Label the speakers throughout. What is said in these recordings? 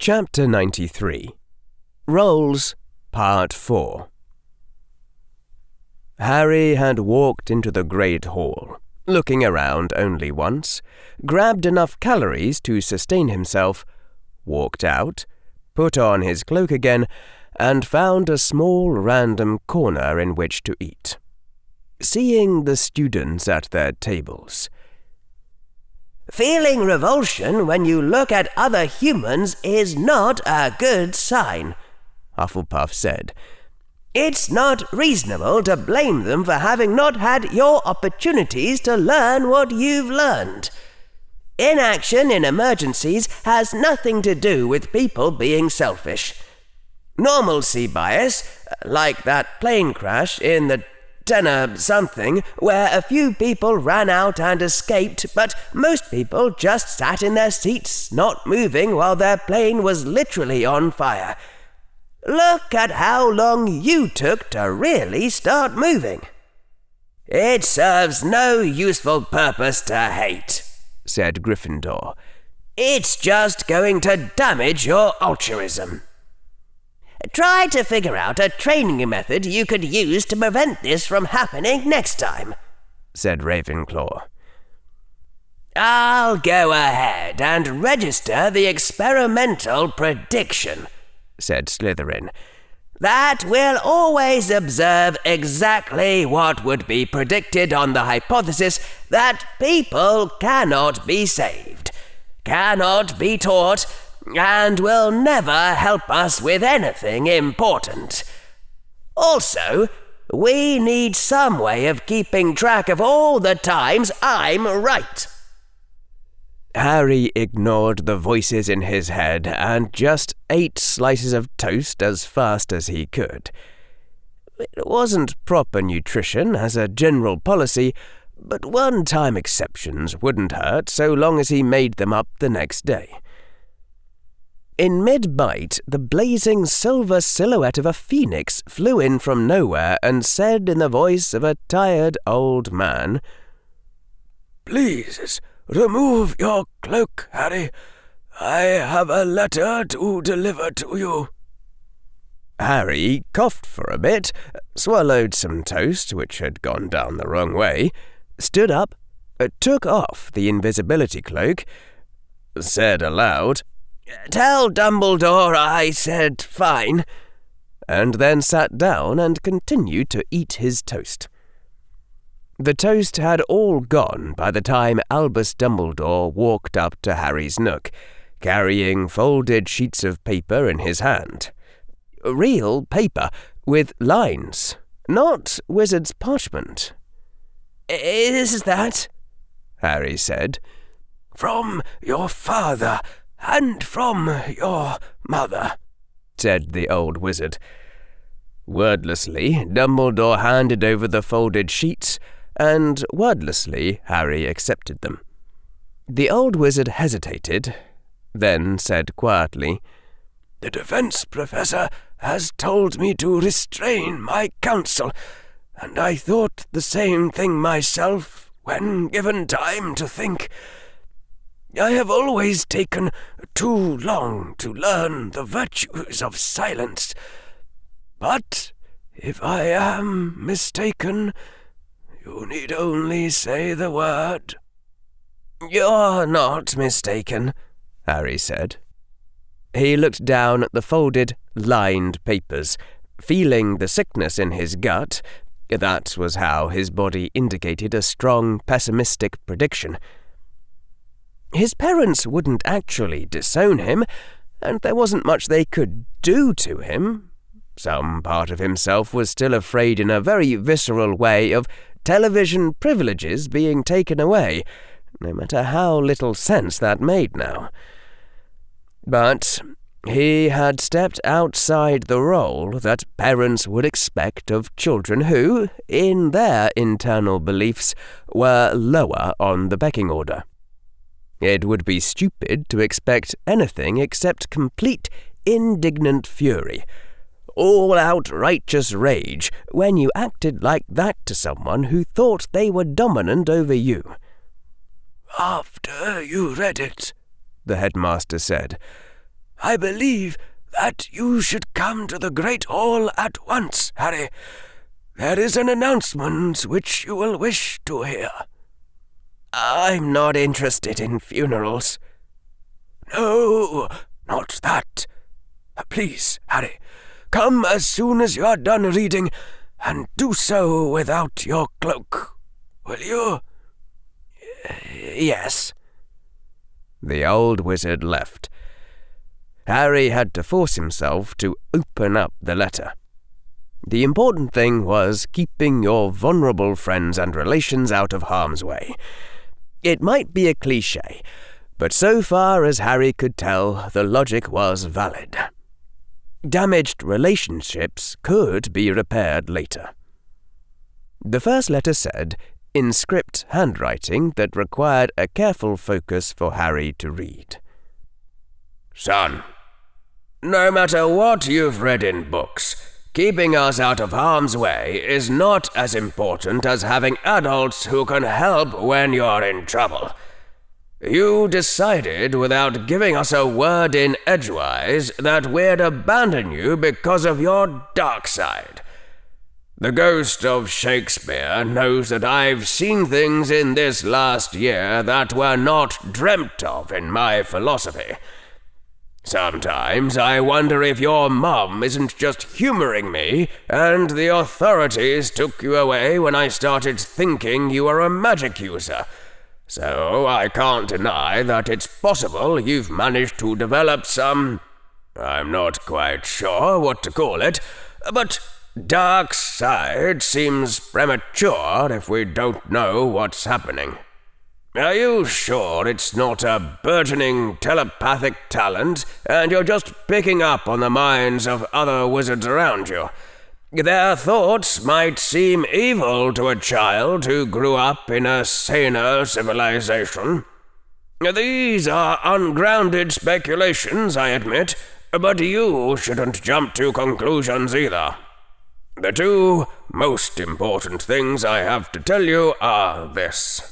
Speaker 1: Chapter 93. Roles, Part 4. Harry had walked into the great hall, looking around only once, grabbed enough calories to sustain himself, walked out, put on his cloak again, and found a small random corner in which to eat. Seeing the students at their tables.
Speaker 2: "Feeling revulsion when you look at other humans is not a good sign," Hufflepuff said. "It's not reasonable to blame them for having not had your opportunities to learn what you've learned. Inaction in emergencies has nothing to do with people being selfish. Normalcy bias, like that plane crash in the tenor something, where a few people ran out and escaped, but most people just sat in their seats, not moving while their plane was literally on fire. Look at how long you took to really start moving. It serves no useful purpose to hate," said Gryffindor. "It's just going to damage your altruism. Try to figure out a training method you could use to prevent this from happening next time," said Ravenclaw. "I'll go ahead and register the experimental prediction," said Slytherin. "That will always observe exactly what would be predicted on the hypothesis that people cannot be saved, cannot be taught, and will never help us with anything important. Also, we need some way of keeping track of all the times I'm right."
Speaker 1: Harry ignored the voices in his head and just ate slices of toast as fast as he could. It wasn't proper nutrition as a general policy, but one-time exceptions wouldn't hurt so long as he made them up the next day. In mid-bite, the blazing silver silhouette of a phoenix flew in from nowhere and said in the voice of a tired old man, "Please, remove your cloak, Harry. I have a letter to deliver to you." Harry coughed for a bit, swallowed some toast which had gone down the wrong way, stood up, took off the invisibility cloak, said aloud, "Tell Dumbledore I said fine," and then sat down and continued to eat his toast. The toast had all gone by the time Albus Dumbledore walked up to Harry's nook, carrying folded sheets of paper in his hand. Real paper, with lines, not wizard's parchment. "Is that?" Harry said. "From your father and from your mother," said the old wizard. Wordlessly, Dumbledore handed over the folded sheets, and wordlessly Harry accepted them. The old wizard hesitated, then said quietly, "The defense professor has told me to restrain my counsel, and I thought the same thing myself when given time to think. I have always taken too long to learn the virtues of silence. But if I am mistaken, you need only say the word." "You're not mistaken," Harry said. He looked down at the folded, lined papers, feeling the sickness in his gut. That was how his body indicated a strong, pessimistic prediction. His parents wouldn't actually disown him, and there wasn't much they could do to him. Some part of himself was still afraid in a very visceral way of television privileges being taken away, no matter how little sense that made now. But he had stepped outside the role that parents would expect of children who, in their internal beliefs, were lower on the pecking order. It would be stupid to expect anything except complete, indignant fury, all-out righteous rage when you acted like that to someone who thought they were dominant over you. "After you read it," the headmaster said,
Speaker 2: I believe that you should come to the Great Hall at once, Harry. There is an announcement which you will wish to hear."
Speaker 1: "I'm not interested in funerals."
Speaker 2: "No, not that. Please, Harry, come as soon as you are done reading, and do so without your cloak. Will you?"
Speaker 1: "Yes." The old wizard left. Harry had to force himself to open up the letter. The important thing was keeping your vulnerable friends and relations out of harm's way. It might be a cliché, but so far as Harry could tell, the logic was valid. Damaged relationships could be repaired later. The first letter said, in script handwriting that required a careful focus for Harry to read.
Speaker 2: "Son, no matter what you've read in books, keeping us out of harm's way is not as important as having adults who can help when you're in trouble. You decided, without giving us a word in edgewise, that we'd abandon you because of your dark side. The ghost of Shakespeare knows that I've seen things in this last year that were not dreamt of in my philosophy. Sometimes I wonder if your mum isn't just humoring me, and the authorities took you away when I started thinking you were a magic user. So I can't deny that it's possible you've managed to develop some, I'm not quite sure what to call it, but dark side seems premature if we don't know what's happening. Are you sure it's not a burgeoning telepathic talent, and you're just picking up on the minds of other wizards around you? Their thoughts might seem evil to a child who grew up in a saner civilization. These are ungrounded speculations, I admit, but you shouldn't jump to conclusions either. The two most important things I have to tell you are this.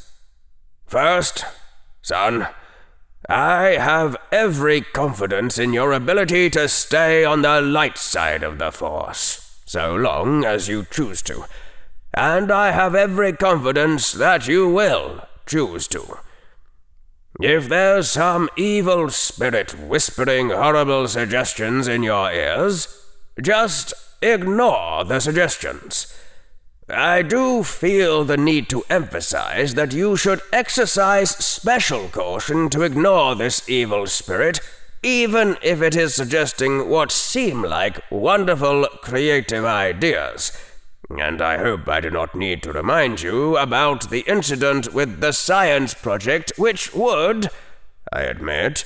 Speaker 2: First, son, I have every confidence in your ability to stay on the light side of the Force, so long as you choose to, and I have every confidence that you will choose to. If there's some evil spirit whispering horrible suggestions in your ears, just ignore the suggestions. I do feel the need to emphasize that you should exercise special caution to ignore this evil spirit, even if it is suggesting what seem like wonderful creative ideas. And I hope I do not need to remind you about the incident with the science project, which would, I admit,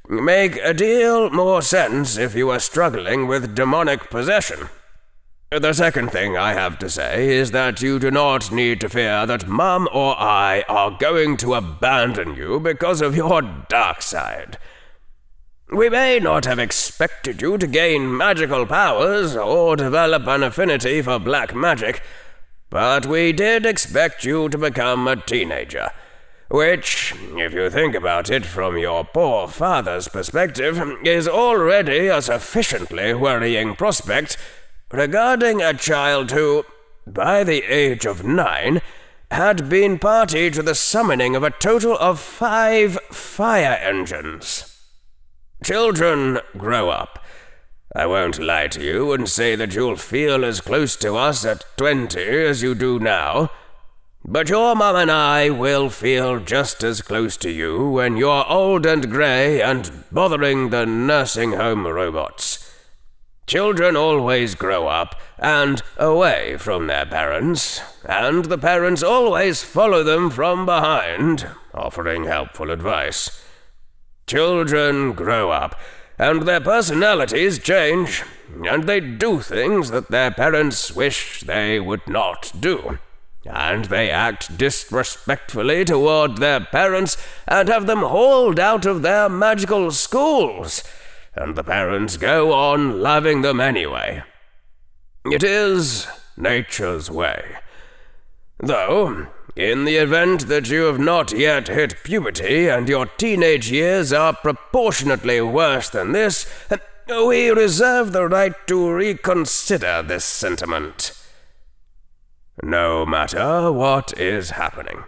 Speaker 2: make a deal more sense if you were struggling with demonic possession. The second thing I have to say is that you do not need to fear that Mum or I are going to abandon you because of your dark side. We may not have expected you to gain magical powers or develop an affinity for black magic, but we did expect you to become a teenager, which, if you think about it from your poor father's perspective, is already a sufficiently worrying prospect regarding a child who, by the age of 9, had been party to the summoning of a total of 5 fire engines. Children grow up. I won't lie to you and say that you'll feel as close to us at 20 as you do now, but your mum and I will feel just as close to you when you're old and grey and bothering the nursing home robots. Children always grow up and away from their parents, and the parents always follow them from behind, offering helpful advice. Children grow up, and their personalities change, and they do things that their parents wish they would not do. And they act disrespectfully toward their parents and have them hauled out of their magical schools, and the parents go on loving them anyway. It is nature's way. Though,
Speaker 1: in the event that you have not yet hit puberty and your teenage years are proportionately worse than this, we reserve the right to reconsider this sentiment. No matter what is happening,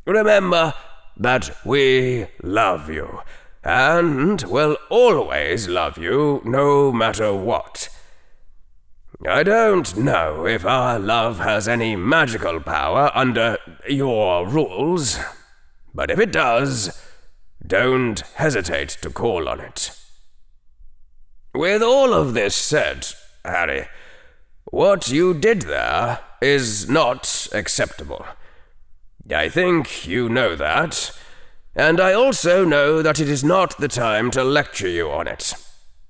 Speaker 1: remember that we love you, and will always love you no matter what. I don't know if our love has any magical power under your rules, but if it does, don't hesitate to call on it. With all of this said, Harry, what you did there is not acceptable. I think you know that, and I also know that it is not the time to lecture you on it.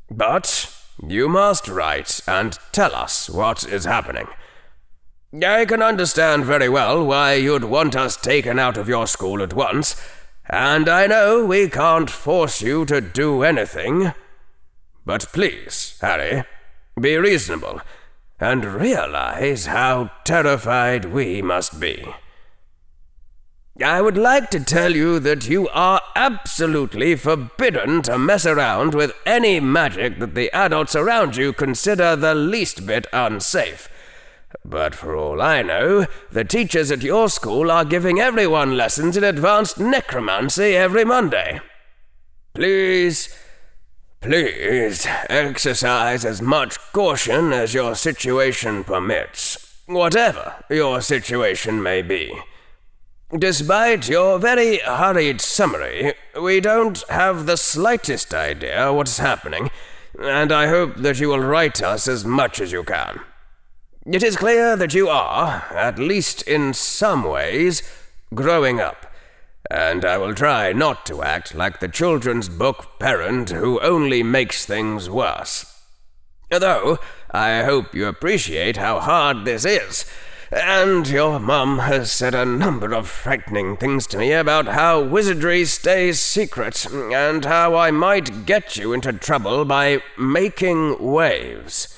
Speaker 1: But you must write and tell us what is happening. I can understand very well why you'd want us taken out of your school at once, and I know we can't force you to do anything. But please, Harry, be reasonable, and realize how terrified we must be. I would like to tell you that you are absolutely forbidden to mess around with any magic that the adults around you consider the least bit unsafe. But for all I know, the teachers at your school are giving everyone lessons in advanced necromancy every Monday. Please exercise as much caution as your situation permits, whatever your situation may be. Despite your very hurried summary, we don't have the slightest idea what's happening, and I hope that you will write us as much as you can. It is clear that you are, at least in some ways, growing up, and I will try not to act like the children's book parent who only makes things worse. Though, I hope you appreciate how hard this is. And your mum has said a number of frightening things to me about how wizardry stays secret, and how I might get you into trouble by making waves.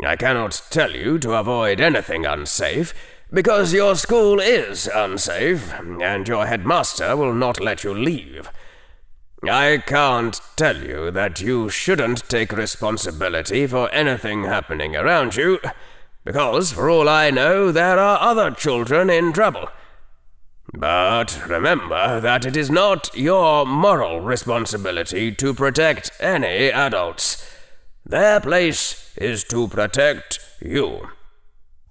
Speaker 1: I cannot tell you to avoid anything unsafe, because your school is unsafe, and your headmaster will not let you leave. I can't tell you that you shouldn't take responsibility for anything happening around you, because, for all I know, there are other children in trouble. But remember that it is not your moral responsibility to protect any adults. Their place is to protect you.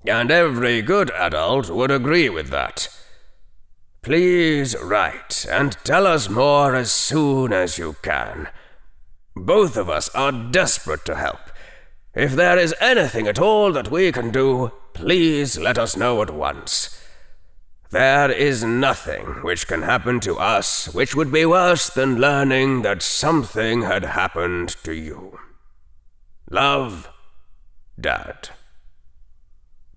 Speaker 1: And every good adult would agree with that. Please write and tell us more as soon as you can. Both of us are desperate to help. If there is anything at all that we can do, please let us know at once. There is nothing which can happen to us which would be worse than learning that something had happened to you. Love, Dad.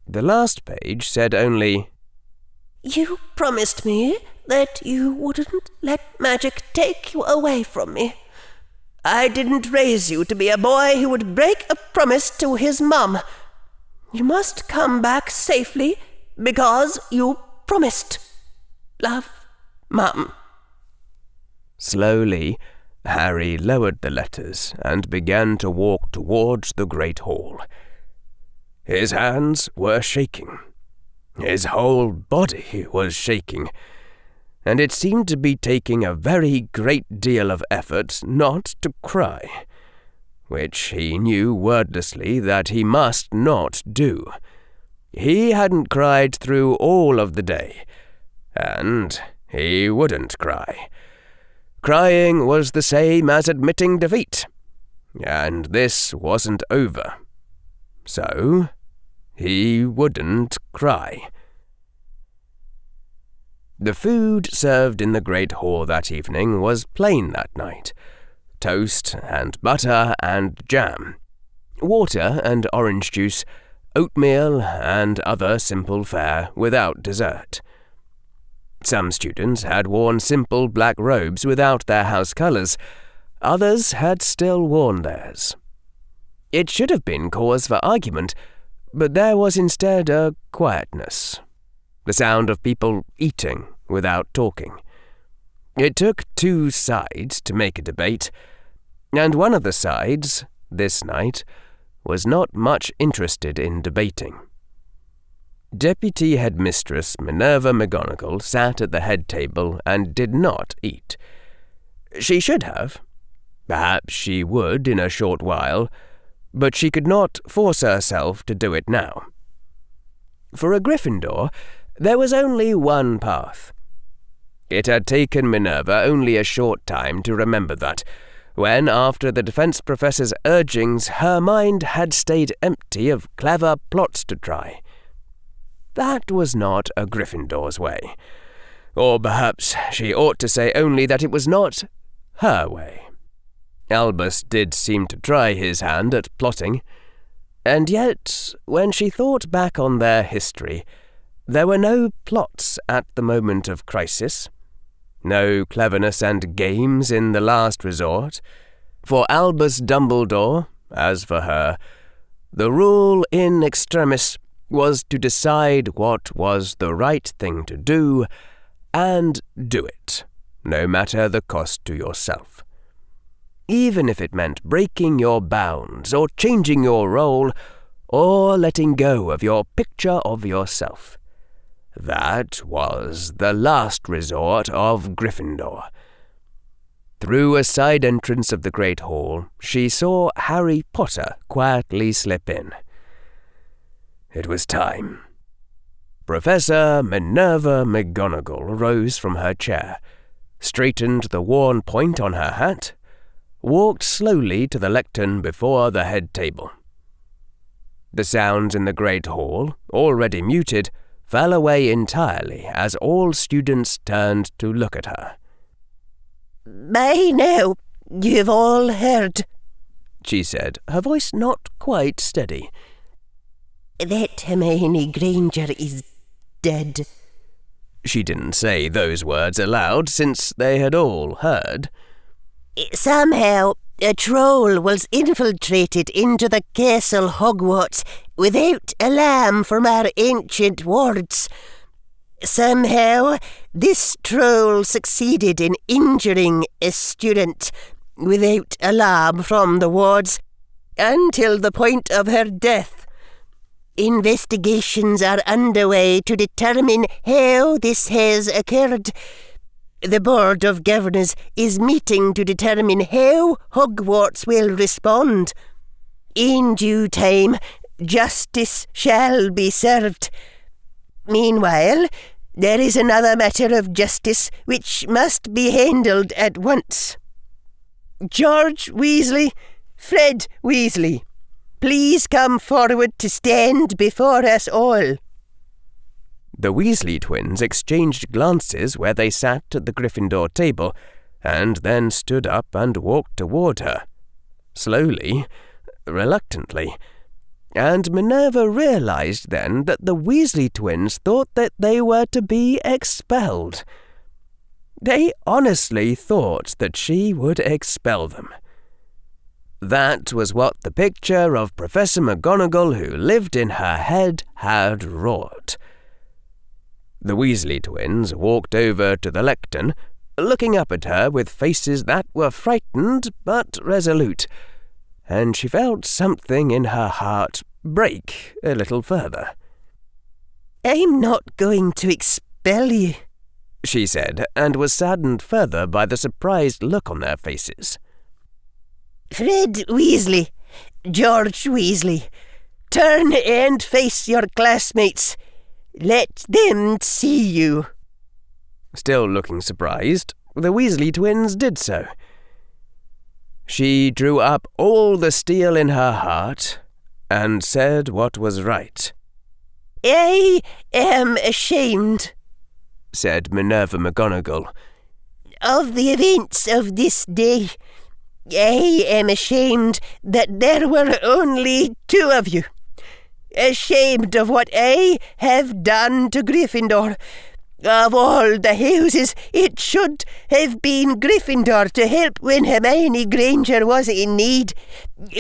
Speaker 2: The last page said only,
Speaker 3: You promised me that you wouldn't let magic take you away from me. I didn't raise you to be a boy who would break a promise to his mum. You must come back safely because you promised. Love, Mum.
Speaker 2: Slowly, Harry lowered the letters and began to walk towards the great hall. His hands were shaking. His whole body was shaking, and it seemed to be taking a very great deal of effort not to cry, which he knew wordlessly that he must not do. He hadn't cried through all of the day, and he wouldn't cry. Crying was the same as admitting defeat, and this wasn't over. So he wouldn't cry. The food served in the great hall that evening was plain that night. Toast and butter and jam, water and orange juice, oatmeal and other simple fare without dessert. Some students had worn simple black robes without their house colours. Others had still worn theirs. It should have been cause for argument, but there was instead a quietness.
Speaker 1: the sound of people eating without talking. It took two sides to make a debate, and one of the sides, this night, was not much interested in debating. Deputy Headmistress Minerva McGonagall sat at the head table and did not eat. She should have. Perhaps she would in a short while, but she could not force herself to do it now. For a Gryffindor, there was only one path. It had taken Minerva only a short time to remember that, when, after the defense professor's urgings, her mind had stayed empty of clever plots to try. That was not a Gryffindor's way. Or perhaps she ought to say only that it was not her way. Albus did seem to try his hand at plotting, and yet, when she thought back on their history, there were no plots at the moment of crisis, no cleverness and games in the last resort. For Albus Dumbledore, as for her, the rule in extremis was to decide what was the right thing to do, and do it, no matter the cost to yourself. Even if it meant breaking your bounds, or changing your role, or letting go of your picture of yourself. That was the last resort of Gryffindor. Through a side entrance of the Great Hall, she saw Harry Potter quietly slip in. It was time. Professor Minerva McGonagall rose from her chair, straightened the worn point on her hat, walked slowly to the lectern before the head table. The sounds in the Great Hall, already muted, fell away entirely as all students turned to look at her.
Speaker 3: "By now, you've all heard,"
Speaker 1: she said, her voice not quite steady,
Speaker 3: "that Hermione Granger is dead."
Speaker 1: She didn't say those words aloud, since they had all heard.
Speaker 3: "Somehow, a troll was infiltrated into the castle Hogwarts without alarm from our ancient wards. Somehow, this troll succeeded in injuring a student without alarm from the wards until the point of her death. Investigations are underway to determine how this has occurred. The Board of Governors is meeting to determine how Hogwarts will respond. In due time, justice shall be served. Meanwhile, there is another matter of justice which must be handled at once. George Weasley, Fred Weasley, please come forward to stand before us all."
Speaker 1: The Weasley twins exchanged glances where they sat at the Gryffindor table, and then stood up and walked toward her. Slowly, reluctantly. And Minerva realized then that the Weasley twins thought that they were to be expelled. They honestly thought that she would expel them. That was what the picture of Professor McGonagall who lived in her head had wrought. The Weasley twins walked over to the lectern, looking up at her with faces that were frightened but resolute, and she felt something in her heart break a little further.
Speaker 3: "I'm not going to expel you,"
Speaker 1: she said, and was saddened further by the surprised look on their faces.
Speaker 3: "Fred Weasley, George Weasley, turn and face your classmates. Let them see you."
Speaker 1: Still looking surprised, the Weasley twins did so. She drew up all the steel in her heart and said what was right.
Speaker 3: "I am ashamed,"
Speaker 1: said Minerva McGonagall,
Speaker 3: "of the events of this day. I am ashamed that there were only 2 of you. Ashamed of what I have done to Gryffindor. Of all the houses, it should have been Gryffindor to help when Hermione Granger was in need,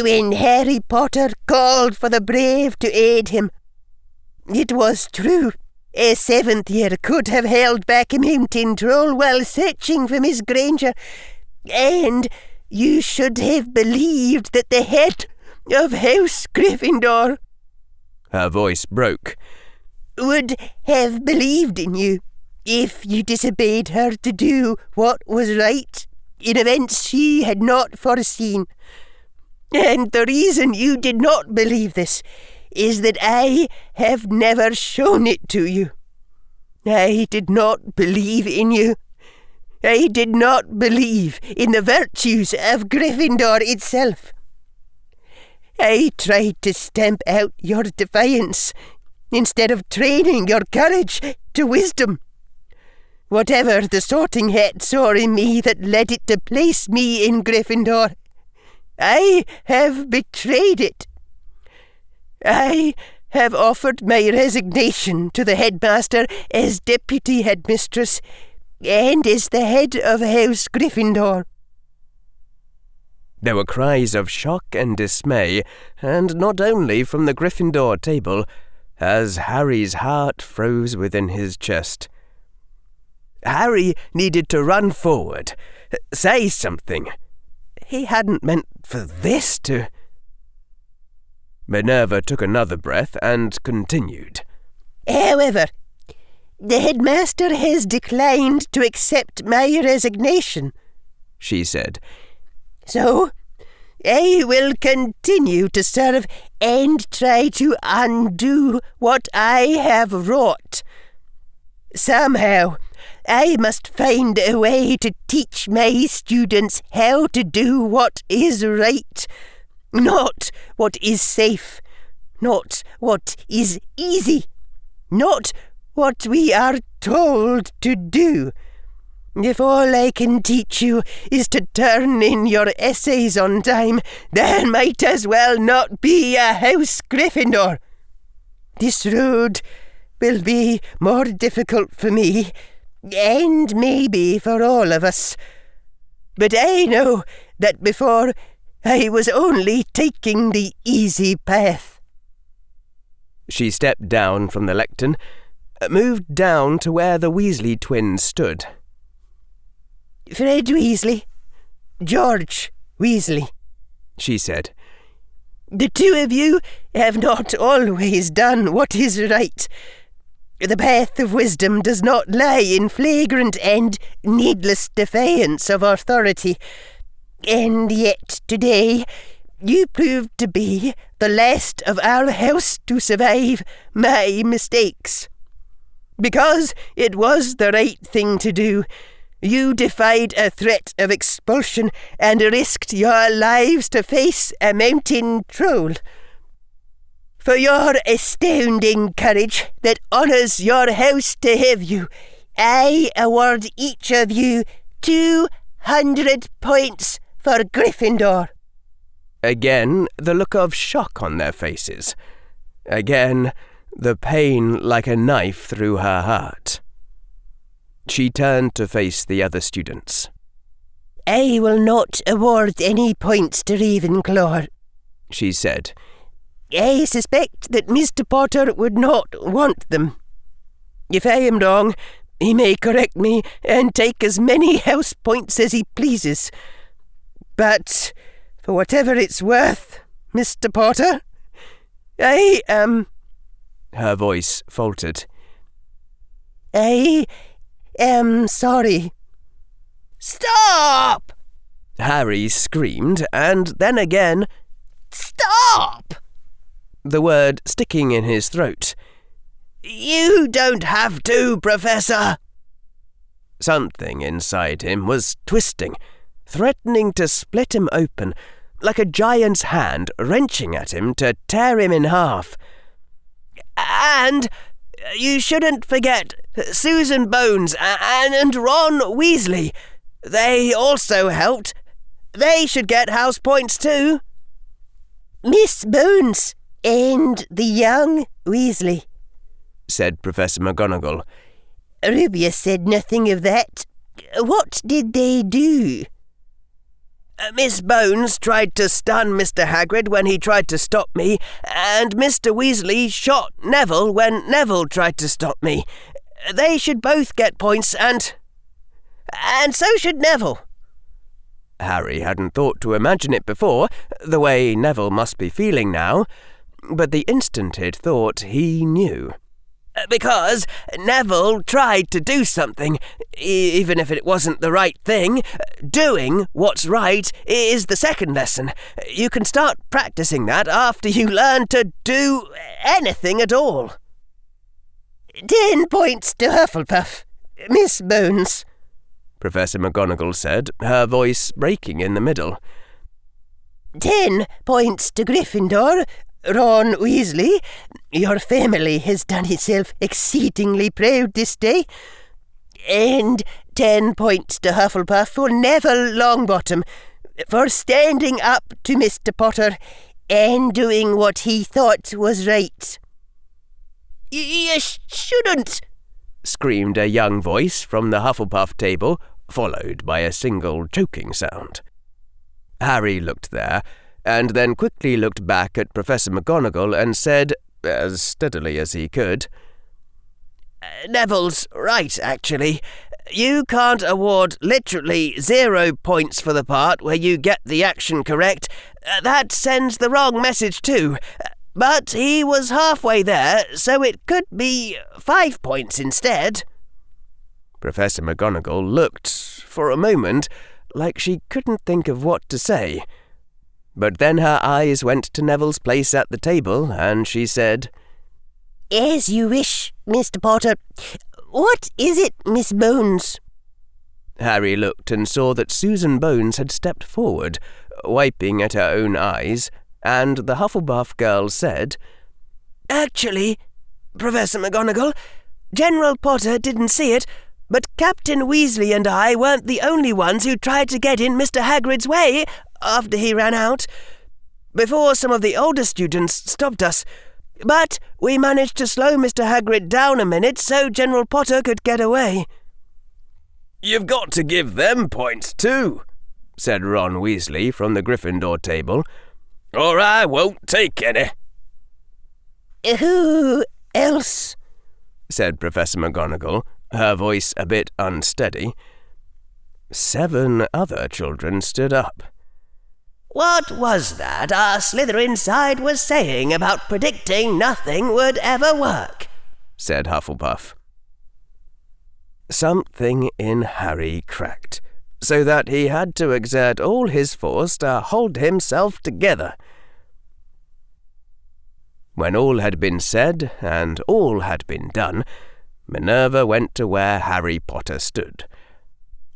Speaker 3: when Harry Potter called for the brave to aid him. It was true. a 7th year could have held back a mountain troll while searching for Miss Granger, and you should have believed that the head of House Gryffindor,"
Speaker 1: her voice broke,
Speaker 3: "would have believed in you if you disobeyed her to do what was right in events she had not foreseen. And the reason you did not believe this is that I have never shown it to you. I did not believe in you. I did not believe in the virtues of Gryffindor itself. I tried to stamp out your defiance instead of training your courage to wisdom. Whatever the Sorting Hat saw in me that led it to place me in Gryffindor, I have betrayed it. I have offered my resignation to the headmaster as deputy headmistress and as the head of House Gryffindor."
Speaker 1: There were cries of shock and dismay, and not only from the Gryffindor table, as Harry's heart froze within his chest. Harry needed to run forward, say something. He hadn't meant for this to... Minerva took another breath and continued.
Speaker 3: "However, the headmaster has declined to accept my resignation," she said. "So, I will continue to serve and try to undo what I have wrought. Somehow, I must find a way to teach my students how to do what is right, not what is safe, not what is easy, not what we are told to do. If all I can teach you is to turn in your essays on time, then might as well not be a House Gryffindor. This road will be more difficult for me, and maybe for all of us. But I know that before I was only taking the easy path."
Speaker 1: She stepped down from the lectern, moved down to where the Weasley twins stood.
Speaker 3: "Fred Weasley, George Weasley," she said. "The two of you have not always done what is right. The path of wisdom does not lie in flagrant and needless defiance of authority. And yet today you proved to be the last of our house to survive my mistakes. Because it was the right thing to do, you defied a threat of expulsion and risked your lives to face a mountain troll. For your astounding courage that honours your house to have you, I award each of you 200 points for Gryffindor."
Speaker 1: Again, the look of shock on their faces. Again, the pain like a knife through her heart. She turned to face the other students.
Speaker 3: "I will not award any points to Ravenclaw," she said. "I suspect that Mr. Potter would not want them. If I am wrong, he may correct me and take as many house points as he pleases. But for whatever it's worth, Mr. Potter, I am..."
Speaker 1: Her voice faltered.
Speaker 3: "I am sorry."
Speaker 2: "Stop!"
Speaker 1: Harry screamed, and then again,
Speaker 2: "Stop!"
Speaker 1: the word sticking in his throat.
Speaker 2: "You don't have to, Professor."
Speaker 1: Something inside him was twisting, threatening to split him open, like a giant's hand wrenching at him to tear him in half.
Speaker 2: "And you shouldn't forget Susan Bones and Ron Weasley. They also helped. They should get house points too."
Speaker 3: "Miss Bones and the young Weasley,"
Speaker 1: said Professor McGonagall.
Speaker 3: "Rubius said nothing of that. What did they do?"
Speaker 2: Miss Bones tried to stun Mr. Hagrid when he tried to stop me, and Mr. Weasley shot Neville when Neville tried to stop me. They should both get points, and so should Neville."
Speaker 1: Harry hadn't thought to imagine it before, the way Neville must be feeling now, but the instant he'd thought, he knew.
Speaker 2: "Because Neville tried to do something, even if it wasn't the right thing. Doing what's right is the second lesson. You can start practicing that after you learn to do anything at all."
Speaker 3: 10 points to Hufflepuff, Miss Bones,"
Speaker 1: Professor McGonagall said, her voice breaking in the middle.
Speaker 3: 10 points to Gryffindor, Ron Weasley. Your family has done itself exceedingly proud this day. And 10 points to Hufflepuff for Neville Longbottom, for standing up to Mr. Potter and doing what he thought was right.
Speaker 2: "You shouldn't,"
Speaker 1: screamed a young voice from the Hufflepuff table, followed by a single choking sound. Harry looked there, and then quickly looked back at Professor McGonagall and said, as steadily as he could,
Speaker 2: "Neville's right, actually. You can't award literally 0 points for the part where you get the action correct. That sends the wrong message too. But he was halfway there, so it could be 5 points instead."
Speaker 1: Professor McGonagall looked, for a moment, like she couldn't think of what to say. But then her eyes went to Neville's place at the table, and she said,
Speaker 3: "As you wish, Mr. Potter. What is it, Miss Bones?"
Speaker 1: Harry looked and saw that Susan Bones had stepped forward, wiping at her own eyes, and the Hufflepuff girl said,
Speaker 2: "Actually, Professor McGonagall, General Potter didn't see it, but Captain Weasley and I weren't the only ones who tried to get in Mr. Hagrid's way after he ran out. Before some of the older students stopped us. But we managed to slow Mr. Hagrid down a minute so General Potter could get away."
Speaker 1: "You've got to give them points too," said Ron Weasley from the Gryffindor table, "or I won't take any."
Speaker 3: "Who else?"
Speaker 1: said Professor McGonagall, her voice a bit unsteady. 7 other children stood up.
Speaker 2: "What was that our Slytherin side was saying about predicting nothing would ever work?"
Speaker 1: said Hufflepuff. Something in Harry cracked, so that he had to exert all his force to hold himself together. When all had been said and all had been done, Minerva went to where Harry Potter stood.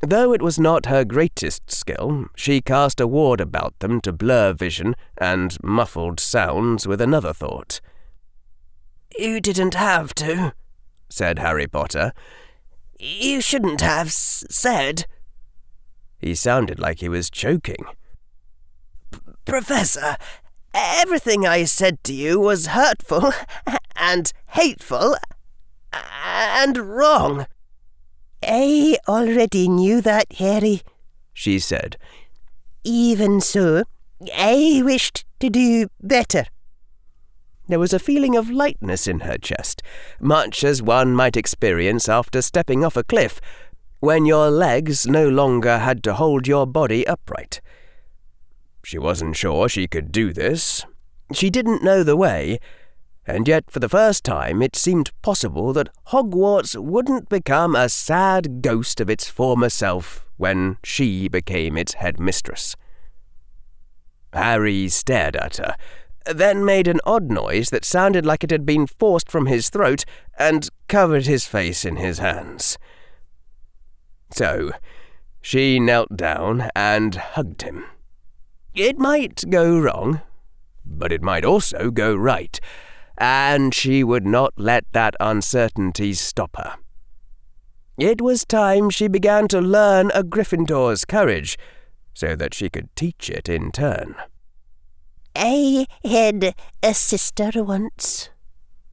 Speaker 1: Though it was not her greatest skill, she cast a ward about them to blur vision and muffled sounds with another thought.
Speaker 2: "You didn't have to,"
Speaker 1: said Harry Potter.
Speaker 2: "You shouldn't have said."
Speaker 1: He sounded like he was choking.
Speaker 2: "Professor, everything I said to you was hurtful and hateful and wrong."
Speaker 3: "I already knew that, Harry,"
Speaker 1: she said.
Speaker 3: "Even so, I wished to do better."
Speaker 1: There was a feeling of lightness in her chest, much as one might experience after stepping off a cliff, when your legs no longer had to hold your body upright. She wasn't sure she could do this. She didn't know the way, and yet for the first time it seemed possible that Hogwarts wouldn't become a sad ghost of its former self when she became its headmistress. Harry stared at her, then made an odd noise that sounded like it had been forced from his throat and covered his face in his hands. So she knelt down and hugged him. It might go wrong, but it might also go right, and she would not let that uncertainty stop her. It was time she began to learn a Gryffindor's courage, so that she could teach it in turn.
Speaker 3: "I had a sister once,"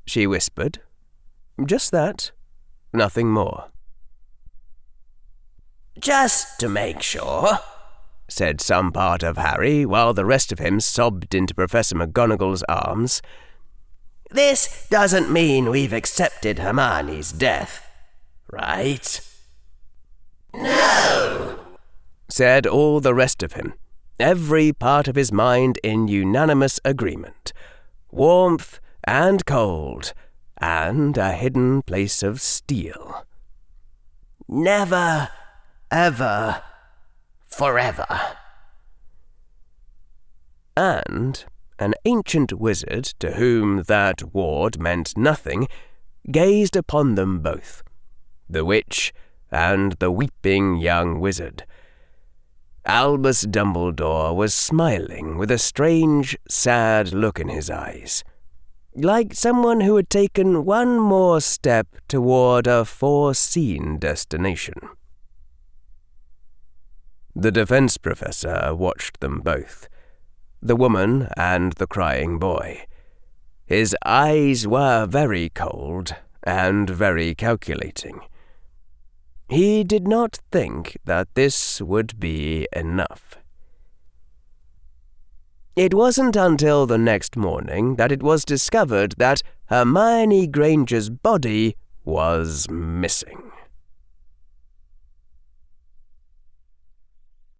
Speaker 1: she whispered. Just that, nothing more.
Speaker 2: "Just to make sure,"
Speaker 1: said some part of Harry, while the rest of him sobbed into Professor McGonagall's arms.
Speaker 2: "This doesn't mean we've accepted Hermione's death, right?"
Speaker 3: "No,"
Speaker 1: said all the rest of him, every part of his mind in unanimous agreement. Warmth and cold, and a hidden place of steel.
Speaker 2: "Never, ever, forever."
Speaker 1: And an ancient wizard, to whom that word meant nothing, gazed upon them both, the witch and the weeping young wizard. Albus Dumbledore was smiling with a strange, sad look in his eyes, like someone who had taken one more step toward a foreseen destination. The defense professor watched them both, the woman and the crying boy. His eyes were very cold and very calculating. He did not think that this would be enough. It wasn't until the next morning that it was discovered that Hermione Granger's body was missing.